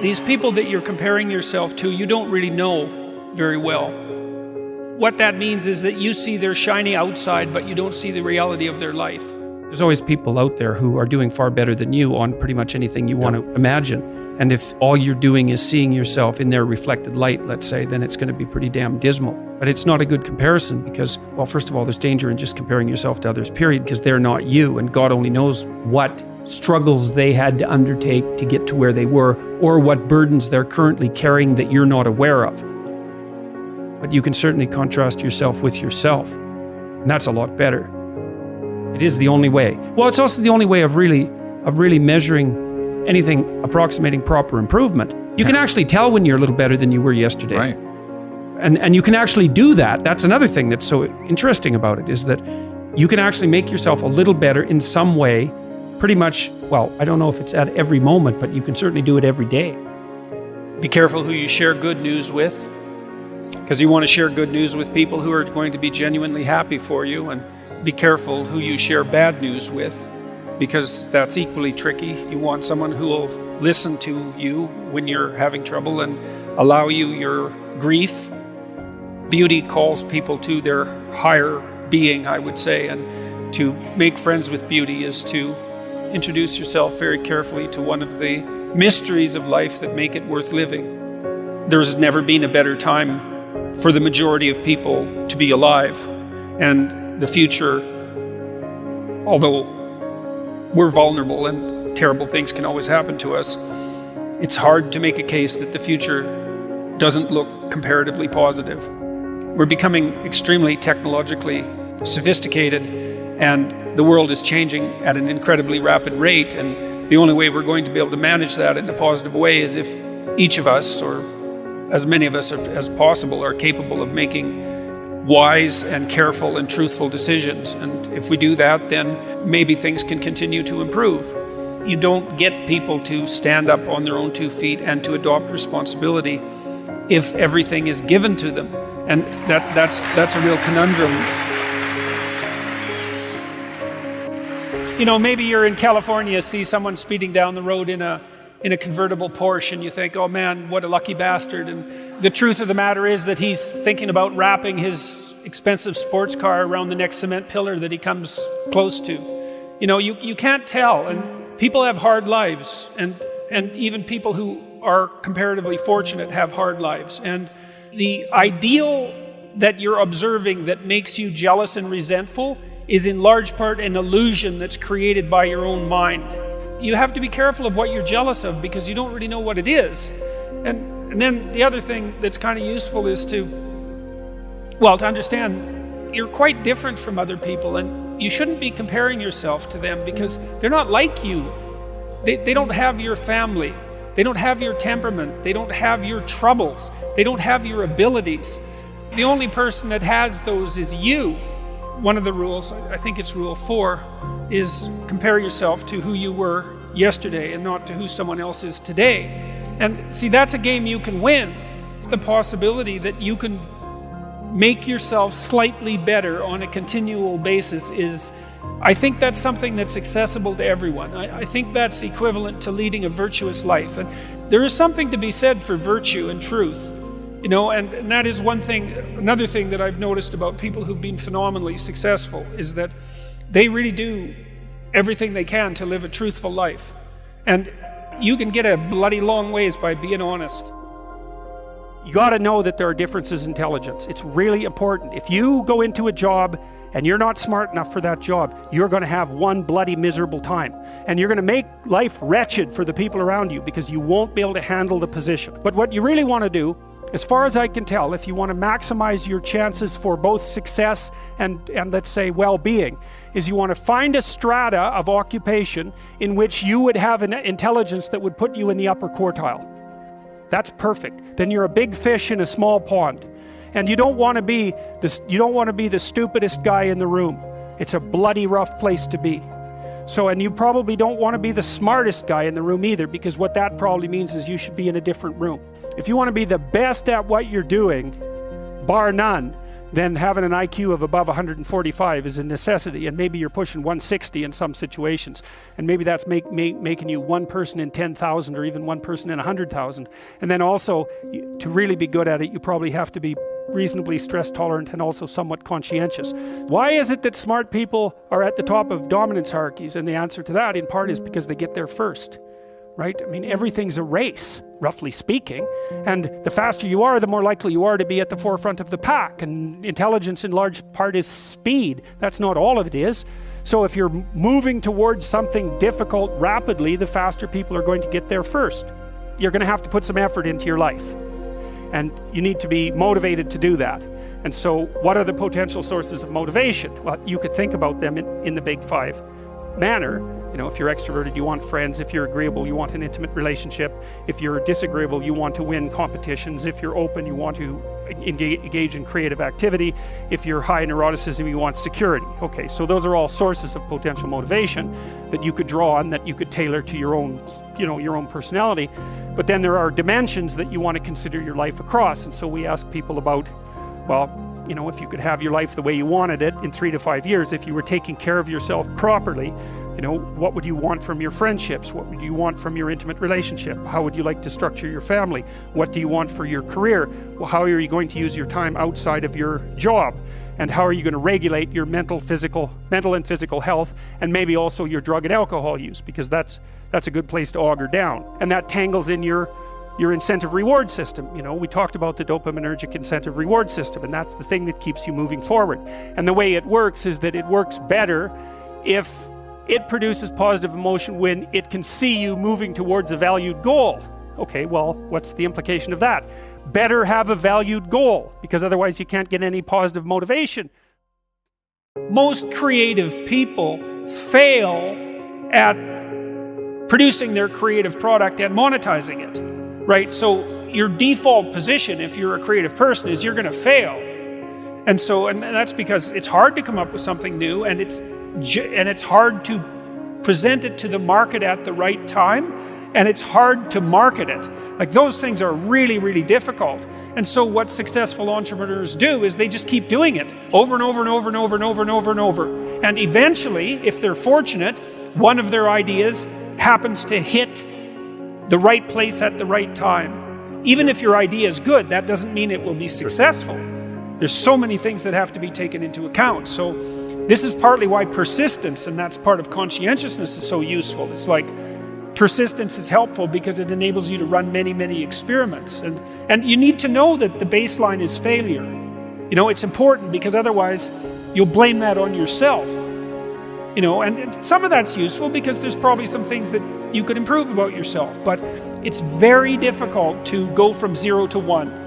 These people that you're comparing yourself to, you don't really know very well. What that means is that you see their shiny outside, but you don't see the reality of their life. There's always people out there who are doing far better than you on pretty much anything you want to imagine. And if all you're doing is seeing yourself in their reflected light, let's say, then it's going to be pretty damn dismal. But it's not a good comparison because, well, first of all, there's danger in just comparing yourself to others, period, because they're not you. And God only knows what struggles they had to undertake to get to where they were, or what burdens they're currently carrying that you're not aware of. But you can certainly contrast yourself with yourself, and that's a lot better. It is the only way. Well, it's also the only way of really measuring anything approximating proper improvement. You can actually tell when you're a little better than you were yesterday. Right. And you can actually do that. That's another thing that's so interesting about it, is that you can actually make yourself a little better in some way, pretty much, well, I don't know if it's at every moment, but you can certainly do it every day. Be careful who you share good news with, because you want to share good news with people who are going to be genuinely happy for you, and be careful who you share bad news with, because that's equally tricky. You want someone who will listen to you when you're having trouble and allow you your grief. Beauty calls people to their higher being, I would say, and to make friends with beauty is to introduce yourself very carefully to one of the mysteries of life that make it worth living. There's never been a better time for the majority of people to be alive, and the future, although we're vulnerable and terrible things can always happen to us, it's hard to make a case that the future doesn't look comparatively positive. We're becoming extremely technologically sophisticated, and the world is changing at an incredibly rapid rate, and the only way we're going to be able to manage that in a positive way is if each of us, or as many of us as possible, are capable of making wise and careful and truthful decisions. And if we do that, then maybe things can continue to improve. You don't get people to stand up on their own 2 feet and to adopt responsibility if everything is given to them. And that's a real conundrum. You know, maybe you're in California, see someone speeding down the road in a convertible Porsche, and you think, oh man, what a lucky bastard. And the truth of the matter is that he's thinking about wrapping his expensive sports car around the next cement pillar that he comes close to. You know, you can't tell, and people have hard lives, and even people who are comparatively fortunate have hard lives. And the ideal that you're observing that makes you jealous and resentful is in large part an illusion that's created by your own mind. You have to be careful of what you're jealous of, because you don't really know what it is. And then the other thing that's kind of useful is to understand you're quite different from other people, and you shouldn't be comparing yourself to them because they're not like you. They don't have your family. They don't have your temperament. They don't have your troubles. They don't have your abilities. The only person that has those is you. One of the rules, I think it's rule 4, is compare yourself to who you were yesterday and not to who someone else is today. And see, that's a game you can win. The possibility that you can make yourself slightly better on a continual basis is, I think that's something that's accessible to everyone. I think that's equivalent to leading a virtuous life. And there is something to be said for virtue and truth. You know, and that is one thing. Another thing that I've noticed about people who've been phenomenally successful is that they really do everything they can to live a truthful life. And you can get a bloody long ways by being honest. You got to know that there are differences in intelligence. It's really important. If you go into a job and you're not smart enough for that job, you're going to have one bloody miserable time. And you're going to make life wretched for the people around you because you won't be able to handle the position. But what you really want to do, as far as I can tell, if you want to maximize your chances for both success and let's say well-being, is you want to find a strata of occupation in which you would have an intelligence that would put you in the upper quartile. That's perfect. Then you're a big fish in a small pond. And you don't want to be the stupidest guy in the room. It's a bloody rough place to be. So, and you probably don't want to be the smartest guy in the room either, because what that probably means is you should be in a different room. If you want to be the best at what you're doing, bar none, then having an IQ of above 145 is a necessity, and maybe you're pushing 160 in some situations, and maybe that's making you one person in 10,000 or even one person in 100,000. And then also, to really be good at it, you probably have to be reasonably stress tolerant and also somewhat conscientious. Why is it that smart people are at the top of dominance hierarchies? And the answer to that in part is because they get there first, right? I mean, everything's a race, roughly speaking, and the faster you are, the more likely you are to be at the forefront of the pack. And intelligence in large part is speed. That's not all of it is. So if you're moving towards something difficult rapidly, the faster people are going to get there first. You're going to have to put some effort into your life, and you need to be motivated to do that. And so what are the potential sources of motivation? Well, you could think about them in the big five manner. You know, if you're extroverted, you want friends. If you're agreeable, you want an intimate relationship. If you're disagreeable, you want to win competitions. If you're open, you want to engage in creative activity. If you're high neuroticism, you want security. Okay, so those are all sources of potential motivation that you could draw on, that you could tailor to your own, your own personality. But then there are dimensions that you want to consider your life across. And so we ask people about, well, if you could have your life the way you wanted it in 3 to 5 years, if you were taking care of yourself properly, what would you want from your friendships? What would you want from your intimate relationship? How would you like to structure your family? What do you want for your career? Well, how are you going to use your time outside of your job? And how are you going to regulate your mental and physical health, and maybe also your drug and alcohol use, because that's a good place to auger down. And that tangles in your incentive reward system. We talked about the dopaminergic incentive reward system, and that's the thing that keeps you moving forward. And the way it works is that it works better if it produces positive emotion when it can see you moving towards a valued goal. Okay, well, what's the implication of that? Better have a valued goal, because otherwise you can't get any positive motivation. Most creative people fail at producing their creative product and monetizing it, right? So your default position, if you're a creative person, is you're going to fail. And that's because it's hard to come up with something new, and it's hard to present it to the market at the right time, and it's hard to market it. Like, those things are really, really difficult. And so what successful entrepreneurs do is they just keep doing it over and over and over and over and over and over and over. And eventually, if they're fortunate, one of their ideas happens to hit the right place at the right time. Even if your idea is good, that doesn't mean it will be successful. There's so many things that have to be taken into account. So this is partly why persistence, and that's part of conscientiousness, is so useful. It's like, persistence is helpful because it enables you to run many, many experiments. And you need to know that the baseline is failure. It's important, because otherwise you'll blame that on yourself. And some of that's useful because there's probably some things that you could improve about yourself. But it's very difficult to go from 0 to 1.